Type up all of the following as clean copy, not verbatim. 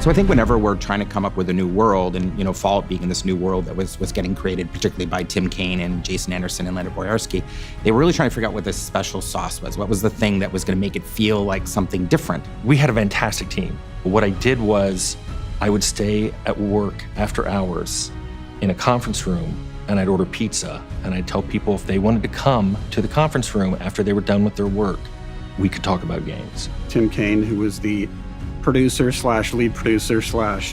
So I think whenever we're trying to come up with a new world, and Fallout being in this new world that was getting created, particularly by Tim Kaine and Jason Anderson and Leonard Boyarsky, they were really trying to figure out what this special sauce was. What was the thing that was going to make it feel like something different? We had a fantastic team. What I did was I would stay at work after hours in a conference room, and I'd order pizza, and I'd tell people if they wanted to come to the conference room after they were done with their work, we could talk about games. Tim Kaine, who was the producer / lead producer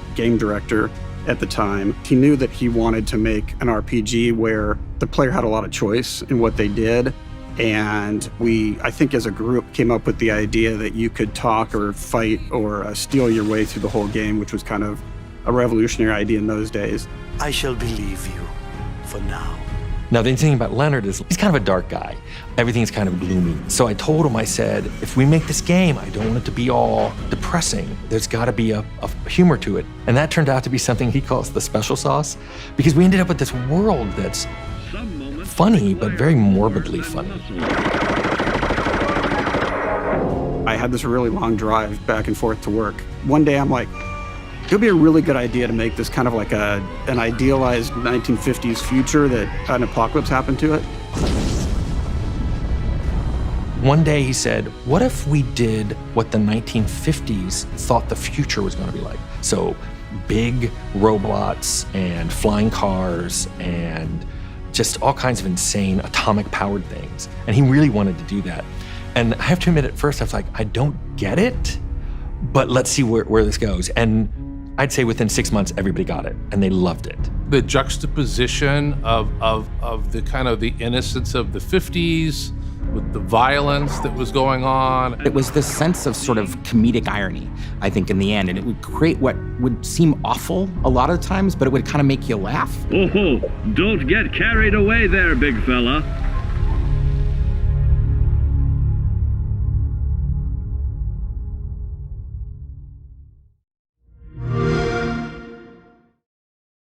/ game director at the time, he knew that he wanted to make an RPG where the player had a lot of choice in what they did. And we, I think as a group, came up with the idea that you could talk or fight or steal your way through the whole game, which was kind of a revolutionary idea in those days. I shall believe you for now. Now, the thing about Leonard is he's kind of a dark guy. Everything's kind of gloomy. So I told him, I said, if we make this game, I don't want it to be all depressing. There's got to be a humor to it. And that turned out to be something he calls the special sauce, because we ended up with this world that's funny, but very morbidly funny. I had this really long drive back and forth to work. One day I'm like, it would be a really good idea to make this kind of like an idealized 1950s future that an apocalypse happened to it. One day he said, what if we did what the 1950s thought the future was going to be like? So big robots and flying cars and just all kinds of insane atomic-powered things. And he really wanted to do that. And I have to admit, at first I was like, I don't get it, but let's see where this goes. And I'd say within 6 months, everybody got it, and they loved it. The juxtaposition of the kind of the innocence of the 50s with the violence that was going on. It was this sense of sort of comedic irony, I think, in the end, and it would create what would seem awful a lot of times, but it would kind of make you laugh. Oh, don't get carried away there, big fella.